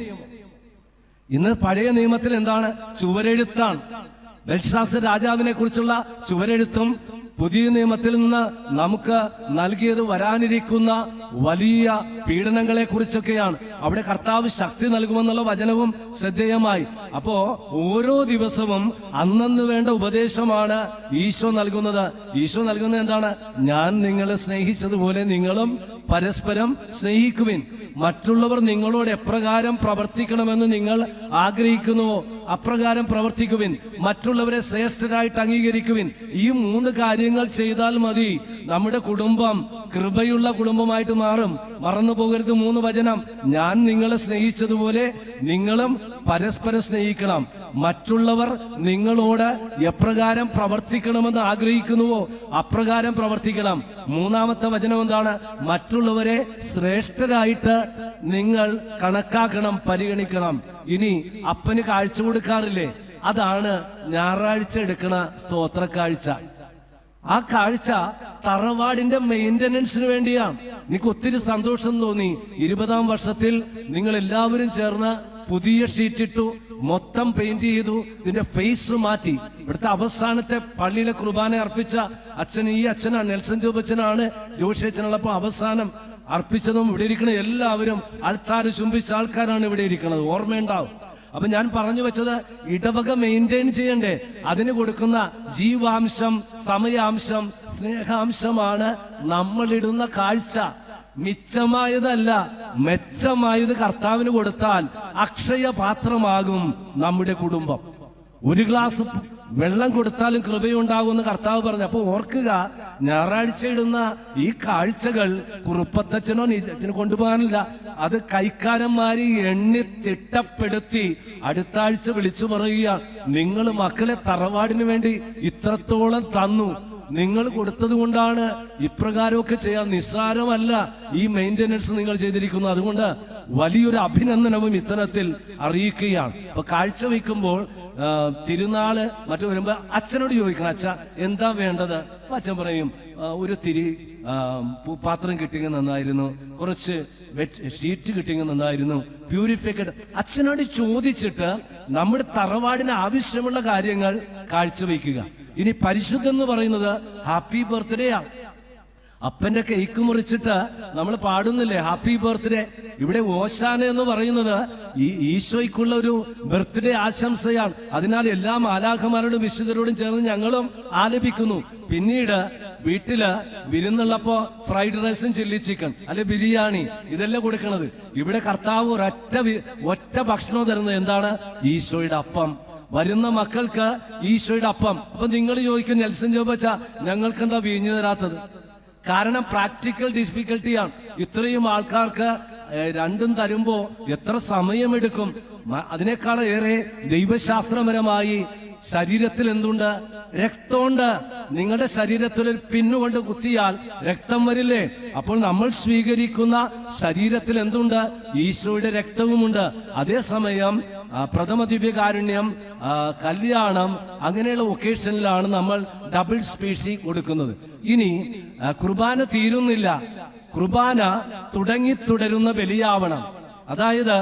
ഇന്ന് പഴയ നിയമത്തിൽ എന്താണ്? ചുവരെഴുത്താണ്. ബെൽഷാസർ രാജാവിനെ കുറിച്ചുള്ള ചുവരെഴുത്തും പുതിയ നിയമത്തിൽ നിന്ന് നമുക്ക് നൽകിയത് വരാനിരിക്കുന്ന വലിയ പീഡനങ്ങളെ കുറിച്ചൊക്കെയാണ്. അവിടെ കർത്താവ് ശക്തി നൽകുമെന്നുള്ള വചനവും ശ്രദ്ധേയമായി. അപ്പോ ഓരോ ദിവസവും അന്നന്ന് വേണ്ട ഉപദേശമാണ് ഈശോ നൽകുന്നത്. ഈശോ നൽകുന്നത് എന്താണ്? ഞാൻ നിങ്ങളെ സ്നേഹിച്ചതുപോലെ നിങ്ങളും പരസ്പരം സ്നേഹിക്കുവിൻ. മറ്റുള്ളവർ നിങ്ങളോട് എപ്രകാരം പ്രവർത്തിക്കണമെന്ന് നിങ്ങൾ ആഗ്രഹിക്കുന്നുവോ അപ്രകാരം പ്രവർത്തിക്കുവിൻ. മറ്റുള്ളവരെ ശ്രേഷ്ഠരായിട്ട് അംഗീകരിക്കുവിൻ. ഈ 3 കാര്യങ്ങൾ ചെയ്താൽ മതി, നമ്മുടെ കുടുംബം കൃപയുള്ള കുടുംബമായിട്ട് മാറും. മറന്നു പോകരുത് 3 വചനം. ഞാൻ നിങ്ങളെ സ്നേഹിച്ചതുപോലെ നിങ്ങളും പരസ്പരം സ്നേഹിക്കണം. മറ്റുള്ളവർ നിങ്ങളോട് എപ്രകാരം പ്രവർത്തിക്കണമെന്ന് ആഗ്രഹിക്കുന്നുവോ അപ്രകാരം പ്രവർത്തിക്കണം. 3-ാമത്തെ വചനം എന്താണ്? മറ്റുള്ളവരെ ശ്രേഷ്ഠരായിട്ട് നിങ്ങൾ കണക്കാക്കണം, പരിഗണിക്കണം. ഇനി അപ്പന് കാഴ്ച കൊടുക്കാറില്ലേ? അതാണ് ഞായറാഴ്ച എടുക്കുന്ന സ്തോത്ര കാഴ്ച. ആ കാഴ്ച തറവാടിന്റെ മെയിന്റനൻസിന് വേണ്ടിയാണ്. എനിക്ക് ഒത്തിരി സന്തോഷം തോന്നി. 20-ാം വർഷത്തിൽ നിങ്ങൾ എല്ലാവരും ചേർന്ന് പുതിയ ഷീറ്റ് ഇട്ടു, മൊത്തം പെയിന്റ് ചെയ്തു, ഇതിന്റെ ഫേസ് മാറ്റി. ഇവിടുത്തെ അവസാനത്തെ പള്ളിയിലെ കുർബാന അർപ്പിച്ച അച്ഛൻ ഈ അച്ഛനാണ്, നെൽസൺ ജോബച്ചനാണ്. ജോഷി അച്ഛനുള്ളപ്പോൾ അവസാനം അർപ്പിച്ചതും ഇവിടെ ഇരിക്കണ എല്ലാവരും ആൾക്കാർ ചുംബിച്ച ആൾക്കാരാണ് ഇവിടെ ഇരിക്കുന്നത്, ഓർമ്മയുണ്ടാവും. അപ്പൊ ഞാൻ പറഞ്ഞു വെച്ചത് ഇടവക മെയിൻറ്റെയിൻ ചെയ്യണ്ടേ, അതിന് കൊടുക്കുന്ന ജീവാംശം, സമയാംശം, സ്നേഹാംശമാണ് നമ്മളിടുന്ന കാഴ്ച. മിച്ചമായതല്ല, മെച്ചമായത് കർത്താവിന് കൊടുത്താൽ അക്ഷയ പാത്രമാകും നമ്മുടെ കുടുംബം. 1 ഗ്ലാസ് വെള്ളം കൊടുത്താലും കൃപയുണ്ടാകുമെന്ന് കർത്താവ് പറഞ്ഞു. അപ്പൊ ഓർക്കുക, ഞായറാഴ്ച ഇടുന്ന ഈ കാഴ്ചകൾ കുറുപ്പത്തച്ഛനോ നീച്ചനോ കൊണ്ടുപോകാനില്ല. അത് കൈക്കാരന്മാര് എണ്ണി തിട്ടപ്പെടുത്തി അടുത്ത ആഴ്ച വിളിച്ചു പറയുക, നിങ്ങൾ മക്കളെ തറവാടിന് വേണ്ടി ഇത്രത്തോളം തന്നു, നിങ്ങൾ കൊടുത്തത് കൊണ്ടാണ് ഇപ്രകാരമൊക്കെ ചെയ്യാൻ. നിസ്സാരമല്ല ഈ മെയിൻ്റെനൻസ് നിങ്ങൾ ചെയ്തിരിക്കുന്നു. അതുകൊണ്ട് വലിയൊരു അഭിനന്ദനവും ഇത്തരത്തിൽ അറിയിക്കുകയാണ്. അപ്പൊ കാഴ്ചവെക്കുമ്പോൾ തിരുനാള് മറ്റു വരുമ്പോ അച്ഛനോട് ചോദിക്കണം, അച്ഛ എന്താ വേണ്ടത്? അച്ഛൻ പറയും, ഒരു തിരി പാത്രം കിട്ടിയെങ്കിൽ നന്നായിരുന്നു, കുറച്ച് ഷീറ്റ് കിട്ടിയെങ്കിൽ നന്നായിരുന്നു, പ്യൂരിഫിക്കഡ്. അച്ഛനോട് ചോദിച്ചിട്ട് നമ്മുടെ തറവാടിന് ആവശ്യമുള്ള കാര്യങ്ങൾ കാഴ്ചവെക്കുക. ഇനി പരിശുദ്ധം എന്ന് പറയുന്നത് ഹാപ്പി ബർത്ത്ഡേ ആണ്. അപ്പന്റെ കേക്ക് മുറിച്ചിട്ട് നമ്മൾ പാടുന്നില്ലേ ഹാപ്പി ബർത്ത്ഡേ. ഇവിടെ ഓശാന എന്ന് പറയുന്നത് ഈ ഈശോയ്ക്കുള്ള ഒരു ബർത്ത്ഡേ ആശംസയാണ്. അതിനാൽ എല്ലാ മാലാഖമാരോടും വിശുദ്ധരോടും ചേർന്ന് ഞങ്ങളും ആലപിക്കുന്നു. പിന്നീട് വീട്ടില് വിരുന്നുള്ളപ്പോ ഫ്രൈഡ് റൈസും ചില്ലി ചിക്കൻ അല്ലെ ബിരിയാണി ഇതെല്ലാം കൊടുക്കണത്. ഇവിടെ കർത്താവ് ഒറ്റ ഭക്ഷണം തരുന്നത് എന്താണ്? ഈശോയുടെ അപ്പം. വരുന്ന മക്കൾക്ക് ഈശോയുടെ അപ്പം. അപ്പൊ നിങ്ങൾ ചോദിക്കും, നെൽസൺ ജോബച്ച ഞങ്ങൾക്ക് എന്താ വീഞ്ഞു തരാത്തത്? കാരണം പ്രാക്ടിക്കൽ ഡിഫിക്കൽട്ടിയാണ്. ഇത്രയും ആൾക്കാർക്ക് രണ്ടും തരുമ്പോ എത്ര സമയമെടുക്കും? അതിനേക്കാളേറെ ദൈവശാസ്ത്രപരമായി ശരീരത്തിൽ എന്തുണ്ട്? രക്തമുണ്ട്. നിങ്ങളുടെ ശരീരത്തിൽ ഒരു പിന്നുകൊണ്ട് കുത്തിയാൽ രക്തം വരില്ലേ? അപ്പോൾ നമ്മൾ സ്വീകരിക്കുന്ന ശരീരത്തിൽ എന്തുണ്ട്? ഈശോയുടെ രക്തവുമുണ്ട്. അതേസമയം പ്രഥമ ദിവ്യകാരുണ്യം, കല്യാണം, അങ്ങനെയുള്ള ഒക്കേഷനിലാണ് നമ്മൾ ഡബിൾ സ്പീഷി കൊടുക്കുന്നത്. ഇനി കുർബാന തീരുന്നില്ല, കുർബാന തുടരുന്ന ബലിയാവണം. അതായത്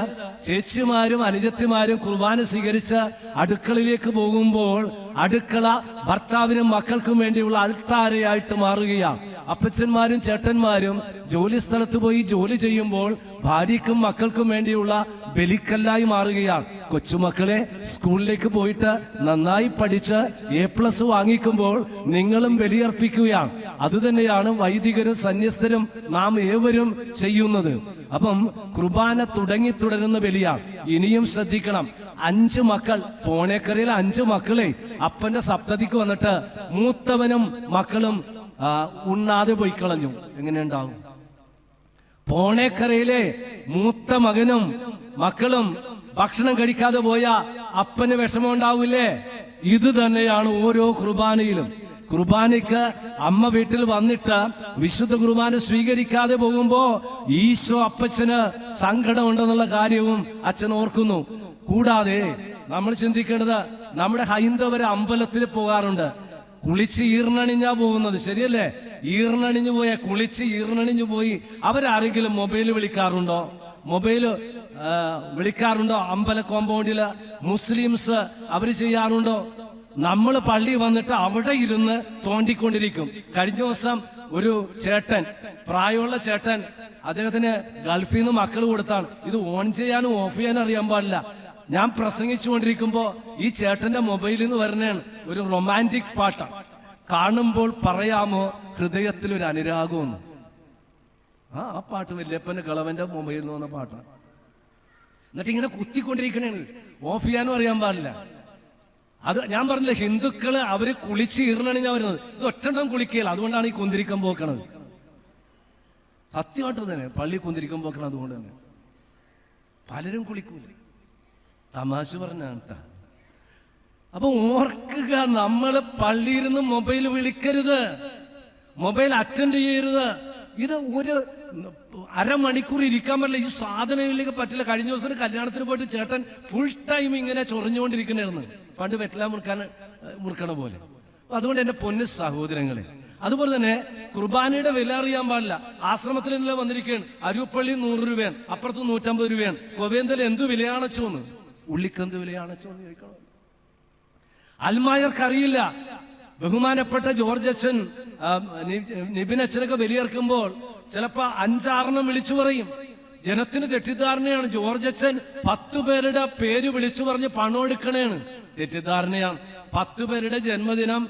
ചേച്ചിമാരും അനുജത്തിമാരും കുർബാന സ്വീകരിച്ച് അടുക്കളയിലേക്ക് പോകുമ്പോൾ അടുക്കള ഭർത്താവിനും മക്കൾക്കും വേണ്ടിയുള്ള അൾത്താരയായിട്ട് മാറുകയാണ്. അപ്പച്ചന്മാരും ചേട്ടന്മാരും ജോലി സ്ഥലത്ത് പോയി ജോലി ചെയ്യുമ്പോൾ ഭാര്യയ്ക്കും മക്കൾക്കും വേണ്ടിയുള്ള ബലിക്കല്ലായി മാറുകയാണ്. കൊച്ചുമക്കളെ സ്കൂളിലേക്ക് പോയിട്ട് നന്നായി പഠിച്ച് A+ വാങ്ങിക്കുമ്പോൾ നിങ്ങളും ബലിയർപ്പിക്കുകയാണ്. അതുതന്നെയാണ് വൈദികരും സന്യസ്തരും നാം ഏവരും ചെയ്യുന്നത്. അപ്പം കുർബാന തുടരുന്ന ബലിയാണ്. ഇനിയും ശ്രദ്ധിക്കണം. 5 മക്കൾ, പോണേക്കരയിൽ 5 മക്കളെ അപ്പന്റെ സപ്തതിക്ക് വന്നിട്ട് മൂത്തവനും മക്കളും ഉണ്ണാതെ പോയി കളഞ്ഞു. എങ്ങനെയുണ്ടാവും? പോണേക്കരയിലെ മൂത്ത മകനും മക്കളും ഭക്ഷണം കഴിക്കാതെ പോയ അപ്പന് വിഷമം ഉണ്ടാവൂലേ? ഇത് തന്നെയാണ് ഓരോ കുർബാനയിലും. കുർബാനയ്ക്ക് അമ്മ വീട്ടിൽ വന്നിട്ട് വിശുദ്ധ കുർബാന സ്വീകരിക്കാതെ പോകുമ്പോ ഈശോ അപ്പച്ചന് സങ്കടമുണ്ടെന്നുള്ള കാര്യവും അച്ഛൻ ഓർക്കുന്നു. കൂടാതെ നമ്മൾ ചിന്തിക്കേണ്ടത്, നമ്മുടെ ഹൈന്ദവര് അമ്പലത്തിൽ പോകാറുണ്ട്, കുളിച്ച് ഈർണണിഞ്ഞാ പോകുന്നത്, ശരിയല്ലേ? ഈർണണിഞ്ഞു പോയ കുളിച്ച് ഈർണണിഞ്ഞു പോയി അവരാരെങ്കിലും മൊബൈല് വിളിക്കാറുണ്ടോ? വിളിക്കാറുണ്ടോ? അമ്പല കോമ്പൗണ്ടില് മുസ്ലിംസ് അവര് ചെയ്യാറുണ്ടോ? നമ്മൾ പള്ളി വന്നിട്ട് അവിടെ ഇരുന്ന് തോണ്ടിക്കൊണ്ടിരിക്കും. കഴിഞ്ഞ ദിവസം ഒരു ചേട്ടൻ, പ്രായമുള്ള ചേട്ടൻ, അദ്ദേഹത്തിന് ഗൾഫിൽ നിന്ന് മക്കൾ കൊടുത്താണ്. ഇത് ഓൺ ചെയ്യാനും ഓഫ് ചെയ്യാനും അറിയാൻ പാടില്ല. ഞാൻ പ്രസംഗിച്ചുകൊണ്ടിരിക്കുമ്പോ ഈ ചേട്ടന്റെ മൊബൈലിൽ നിന്ന് വരുന്നതാണ് ഒരു റൊമാൻറ്റിക് പാട്ടാണ്. കാണുമ്പോൾ പറയാമോ ഹൃദയത്തിൽ ഒരു അനുരാഗമെന്ന്. ആ പാട്ട് വല്യപ്പന്റെ കളവന്റെ മൊബൈലിൽ നിന്ന് വന്ന പാട്ടാണ്. എന്നിട്ട് ഇങ്ങനെ കുത്തിക്കൊണ്ടിരിക്കണേ, ഓഫ് ചെയ്യാനും അറിയാൻ പാടില്ല. അത് ഞാൻ പറഞ്ഞില്ല, ഹിന്ദുക്കള് അവര് കുളിച്ച് ഈർണണിഞ്ഞാ വരുന്നത്. ഇത് ഒറ്റണ്ടം കുളിക്കുകയില്ല. അതുകൊണ്ടാണ് ഈ കുന്തിരിക്കം പോക്കണത്. സത്യമായിട്ട് തന്നെ പള്ളി കുന്തിരിക്കം പോക്കണം. അതുകൊണ്ട് തന്നെ പലരും കുളിക്കൂല. തമാശ പറഞ്ഞാട്ട. അപ്പൊ ഓർക്കുക, നമ്മള് പള്ളിയിൽ നിന്ന് മൊബൈൽ വിളിക്കരുത്, മൊബൈൽ അറ്റൻഡ് ചെയ്യരുത്. ഇത് ഒരു അരമണിക്കൂർ ഇരിക്കാൻ പറ്റില്ല. ഈ സാധനങ്ങളിലേക്ക് പറ്റില്ല. കഴിഞ്ഞ ദിവസം കല്യാണത്തിന് പോയിട്ട് ചേട്ടൻ ഫുൾ ടൈം ഇങ്ങനെ ചൊറിഞ്ഞുകൊണ്ടിരിക്കണായിരുന്നു, പണ്ട് വെറ്റില മുറുക്കണ പോലെ. അതുകൊണ്ട് എന്റെ പൊന്നു സഹോദരങ്ങളെ, അതുപോലെ തന്നെ കുർബാനയുടെ വില അറിയാൻ പാടില്ല. ആശ്രമത്തിൽ ഇന്നലെ വന്നിരിക്കുകയാണ്, അരൂപ്പള്ളി 100 രൂപയാണ്, അപ്പുറത്ത് 150 രൂപയാണ്. കൊവേന്തൽ എന്തു വിലയാണച്ചോന്ന്, ഉള്ളിക്കെന്ത് വിലയാണച്ചോന്ന് ചോദിക്കണം. അൽമായർക്കറിയില്ല. ബഹുമാനപ്പെട്ട ജോർജ് അച്ഛൻ, നിബിൻ അച്ഛനൊക്കെ ബലിയേർക്കുമ്പോൾ ചിലപ്പോ 5-6 വിളിച്ചു പറയും. ജനത്തിന് തെറ്റിദ്ധാരണയാണ്, ജോർജ് അച്ഛൻ 10 പേരുടെ പേര് വിളിച്ചു പറഞ്ഞ് പണം എടുക്കണേണ്. തെറ്റിദ്ധാരണയാണ്. 10 പേരുടെ ജന്മദിനം,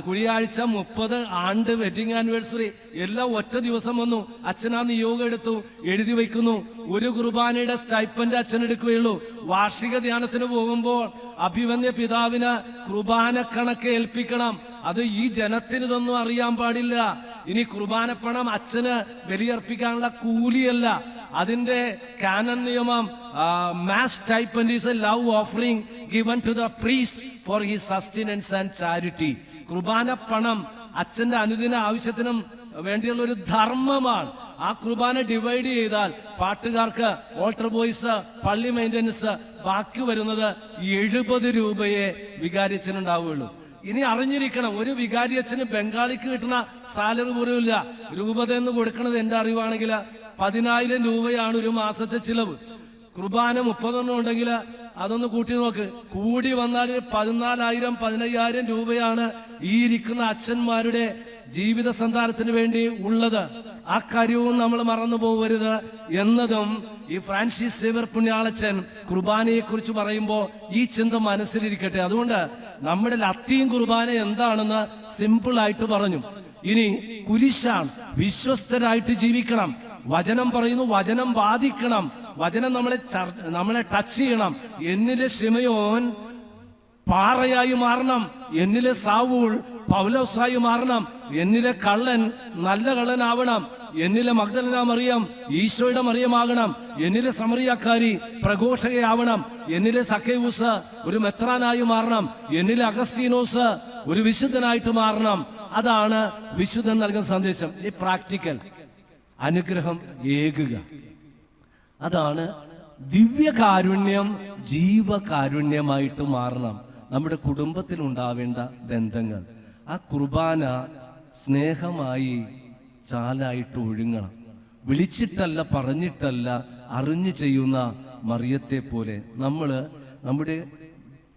കുഴിയാഴ്ച, 30 ആണ്ട്, വെഡിങ് ആനിവേഴ്സറി എല്ലാം ഒറ്റ ദിവസം വന്നു. അച്ഛനാ നിയോഗം എടുത്തു, എഴുതി വയ്ക്കുന്നു. ഒരു കുർബാനയുടെ സ്റ്റൈപ്പൻഡ് അച്ഛൻ എടുക്കുകയുള്ളൂ. വാർഷിക ധ്യാനത്തിന് പോകുമ്പോൾ അഭിവന്യ പിതാവിന് കുർബാന കണക്ക് ഏൽപ്പിക്കണം. അത് ഈ ജനത്തിന് ഇതൊന്നും അറിയാൻ പാടില്ല. ഇനി കുർബാന പണം അച്ഛന് ബലിയർപ്പിക്കാനുള്ള കൂലിയല്ല. അതിന്റെ കാനൻ നിയമം, mass stipend is a love offering given to the priest for his sustenance and charity. കുർബാന പണം അച്ഛന്റെ അനുദിന ആവശ്യത്തിനും വേണ്ടിയുള്ള ഒരു ധർമ്മമാണ്. ആ കുർബാന ഡിവൈഡ് ചെയ്താൽ പാട്ടുകാർക്ക്, ഓൾട്ടർ ബോയ്സ്, പള്ളി മെയിൻ്റനൻസ്, ബാക്കി വരുന്നത് 70 രൂപയെ വികാരിയച്ഛനുണ്ടാവുകയുള്ളൂ. ഇനി അറിഞ്ഞിരിക്കണം, ഒരു വികാരിയച്ഛന് ബംഗാളിക്ക് കിട്ടുന്ന സാലറി പോലും ഇല്ല. രൂപതെന്ന് കൊടുക്കുന്നത് എന്റെ അറിവാണെങ്കിൽ 10,000 രൂപയാണ് ഒരു മാസത്തെ ചിലവ്. കുർബാന 30 ഉണ്ടെങ്കിൽ അതൊന്ന് കൂട്ടി നോക്ക്. കൂടി വന്നാൽ 14,000 15,000 രൂപയാണ് ഈ ഇരിക്കുന്ന അച്ഛന്മാരുടെ ജീവിത സന്താനത്തിന് വേണ്ടി ഉള്ളത്. ആ കാര്യവും നമ്മൾ മറന്നു പോകരുത് എന്നതും ഈ ഫ്രാൻസിസ് സേവ്യർ പുണ്യാളച്ചൻ കുർബാനയെ കുറിച്ച് പറയുമ്പോൾ ഈ ചിന്ത മനസ്സിലിരിക്കട്ടെ. അതുകൊണ്ട് നമ്മുടെ ലത്തീൻ കുർബാന എന്താണെന്ന് സിമ്പിൾ ആയിട്ട് പറഞ്ഞു. ഇനി കുരിശാണ്. വിശ്വസ്തരായിട്ട് ജീവിക്കണം. വചനം പറയുന്നു, വചനം ബാധിക്കണം, വചനം നമ്മളെ ടച്ച് ചെയ്യണം. എന്നിലെ ശിമയോൻ പാറയായി മാറണം, എന്നിലെ സാവൂൾ പൗലോസായി മാറണം, എന്നിലെ കള്ളൻ നല്ല കള്ളനാവണം, എന്നിലെ മഗ്ദലന മറിയം ഈശോയുടെ മറിയമാകണം, എന്നിലെ സമറിയാക്കാരി പ്രഘോഷകയാവണം, എന്നിലെ സഖേവൂസ് ഒരു മെത്രാനായി മാറണം, എന്നിലെ അഗസ്തീനോസ് ഒരു വിശുദ്ധനായിട്ട് മാറണം. അതാണ് വിശുദ്ധൻ നൽകുന്ന സന്ദേശം. ഈ പ്രാക്ടിക്കൽ അനുഗ്രഹം ഏകുക, അതാണ് ദിവ്യകാരുണ്യം ജീവകാരുണ്യമായിട്ട് മാറണം. നമ്മുടെ കുടുംബത്തിൽ ഉണ്ടാവേണ്ട ബന്ധങ്ങൾ, ആ കുർബാന സ്നേഹമായി ചാലായിട്ട് ഒഴുങ്ങണം. വിളിച്ചിട്ടല്ല പറഞ്ഞിട്ടല്ല അറിഞ്ഞു ചെയ്യുന്ന മറിയത്തെ പോലെ നമ്മുടെ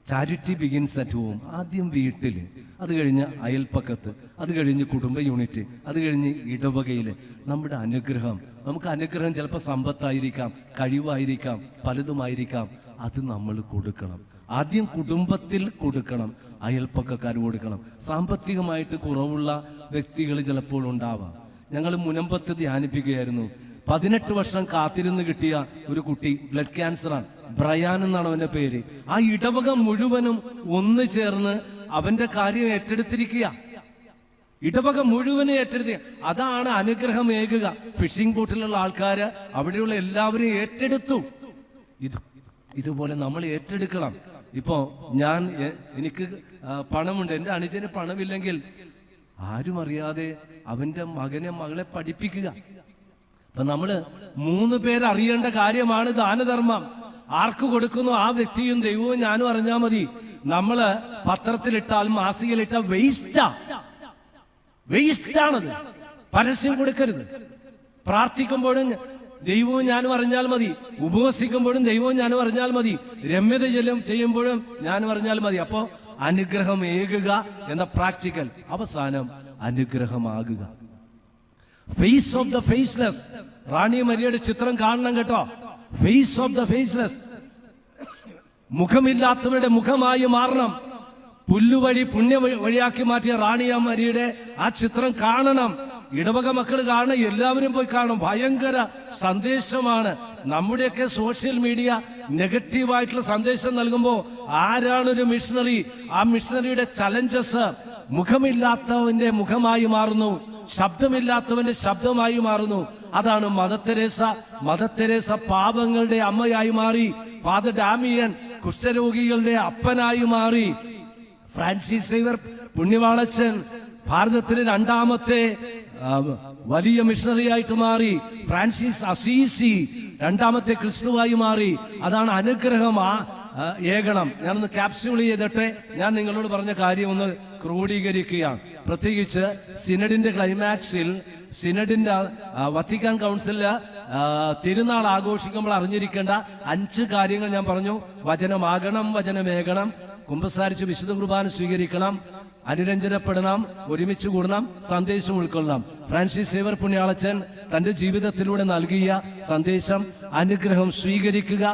ചാരിറ്റി ബിഗിൻസ് അറ്റ് ഹോം. ആദ്യം വീട്ടിൽ, അത് കഴിഞ്ഞ് അയൽപ്പക്കത്ത്, അത് കഴിഞ്ഞ് കുടുംബ യൂണിറ്റ്, അത് കഴിഞ്ഞ് ഇടവകയിൽ. നമ്മുടെ അനുഗ്രഹം, നമുക്ക് അനുഗ്രഹം ചിലപ്പോൾ സമ്പത്തായിരിക്കാം, കഴിവായിരിക്കാം, പലതുമായിരിക്കാം. അത് നമ്മൾ കൊടുക്കണം. ആദ്യം കുടുംബത്തിൽ കൊടുക്കണം, അയൽപ്പക്കക്കാർ കൊടുക്കണം. സാമ്പത്തികമായിട്ട് കുറവുള്ള വ്യക്തികൾ ചിലപ്പോൾ ഉണ്ടാവാം. ഞങ്ങൾ മുനമ്പത്ത് ധ്യാനിപ്പിക്കുകയായിരുന്നു. 18 വർഷം കാത്തിരുന്ന് കിട്ടിയ ഒരു കുട്ടി, ബ്ലഡ് ക്യാൻസറാണ്, ബ്രയാൻ എന്നാണ് അവന്റെ പേര്. ആ ഇടവക മുഴുവനും ഒന്ന് ചേർന്ന് അവന്റെ കാര്യം ഏറ്റെടുത്തിരിക്കുക. ഇടവക മുഴുവനും ഏറ്റെടുത്ത്, അതാണ് അനുഗ്രഹം ഏകുക. ഫിഷിംഗ് ബോട്ടിലുള്ള ആൾക്കാര് അവിടെയുള്ള എല്ലാവരും ഏറ്റെടുത്തു. ഇതുപോലെ നമ്മൾ ഏറ്റെടുക്കണം. ഇപ്പോ എനിക്ക് പണമുണ്ട്, എൻ്റെ അനുജന് പണമില്ലെങ്കിൽ ആരും അറിയാതെ അവന്റെ മകളെ പഠിപ്പിക്കുക. അപ്പൊ നമ്മള് 3 പേരറിയേണ്ട കാര്യമാണ് ദാനധർമ്മം. ആർക്ക് കൊടുക്കുന്നു ആ വ്യക്തിയും ദൈവവും ഞാനും അറിഞ്ഞാൽ മതി. നമ്മള് പത്രത്തിലിട്ടാൽ മാസികയിലിട്ടാൽ വേസ്റ്റാണത്. പരസ്യം കൊടുക്കരുത്. പ്രാർത്ഥിക്കുമ്പോഴും ദൈവവും ഞാനും അറിഞ്ഞാൽ മതി, ഉപവസിക്കുമ്പോഴും ദൈവവും ഞാനും അറിഞ്ഞാൽ മതി, രമ്യത ചെയ്യുമ്പോഴും ഞാനും അറിഞ്ഞാൽ മതി. അപ്പോ അനുഗ്രഹം ഏകുക എന്ന പ്രാക്ടിക്കൽ. അവസാനം അനുഗ്രഹമാകുക. Face of the faceless. Rani മരിയയുടെ ചിത്രം കാണണം കേട്ടോ. ഫേസ് ഓഫ് ദ ഫേസ്ലെസ്, മുഖമില്ലാത്തവരുടെ മുഖമായി മാറണം. പുല്ലുവഴി പുണ്യ വഴിയാക്കി മാറ്റിയ റാണി മരിയയുടെ ആ ചിത്രം കാണണം. ഇടവക മക്കൾ കാണണം, എല്ലാവരും പോയി കാണണം. ഭയങ്കര സന്ദേശമാണ്. നമ്മുടെയൊക്കെ സോഷ്യൽ മീഡിയ നെഗറ്റീവായിട്ടുള്ള സന്ദേശം നൽകുമ്പോൾ ആരാണൊരു മിഷണറി? ആ മിഷണറിയുടെ ചലഞ്ചസ് മുഖമില്ലാത്തവന്റെ മുഖമായി മാറുന്നു, ശബ്ദമില്ലാത്തവന്റെ ശബ്ദമായി മാറുന്നു. അതാണ് മദർ തെരേസ പാപങ്ങളുടെ അമ്മയായി മാറി. ഫാദർ ഡാമിയൻ കുഷ്ഠരോഗികളുടെ അപ്പനായി മാറി. ഫ്രാൻസിസ് സേവ്യർ പുണ്യവാളച്ചൻ ഭാരതത്തിലെ 2ാമത്തെ വലിയ മിഷണറി ആയിട്ട് മാറി. ഫ്രാൻസിസ് അസീസി 2ാമത്തെ ക്രിസ്തുവായി മാറി. അതാണ് അനുഗ്രഹം ഏകണം. ഞാനൊന്ന് ക്യാപ്സ്യൂൾ ചെയ്തിട്ട് ഞാൻ നിങ്ങളോട് പറഞ്ഞ കാര്യം ഒന്ന് ക്രോഡീകരിക്കുകയാണ്. പ്രത്യേകിച്ച് സിനഡിന്റെ ക്ലൈമാക്സിൽ, സിനഡിന്റെ വത്തിക്കാൻ കൗൺസിലില് തിരുനാൾ ആഘോഷിക്കുമ്പോൾ അറിഞ്ഞിരിക്കേണ്ട 5 കാര്യങ്ങൾ ഞാൻ പറഞ്ഞു. വചനമാകണം, വചനമേകണം, കുമ്പസാരിച്ച് വിശുദ്ധ കുർബാന സ്വീകരിക്കണം, അനുരഞ്ജനപ്പെടണം, ഒരുമിച്ച് കൂടണം, സന്ദേശം ഉൾക്കൊള്ളണം. ഫ്രാൻസിസ് സേവ്യർ പുണ്യാളച്ചൻ തന്റെ ജീവിതത്തിലൂടെ നൽകിയ സന്ദേശം അനുഗ്രഹം സ്വീകരിക്കുക,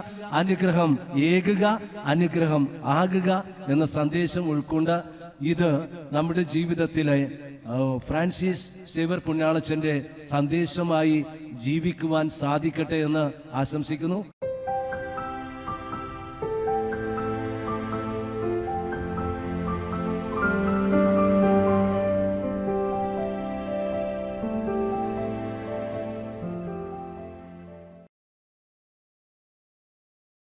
അനുഗ്രഹം ഏകുക, അനുഗ്രഹം ആകുക എന്ന സന്ദേശം ഉൾക്കൊണ്ട് ഇത് നമ്മുടെ ജീവിതത്തിലെ ഫ്രാൻസിസ് സേവ്യർ പുണ്യാളച്ചന്റെ സന്ദേശമായി ജീവിക്കുവാൻ സാധിക്കട്ടെ എന്ന് ആശംസിക്കുന്നു.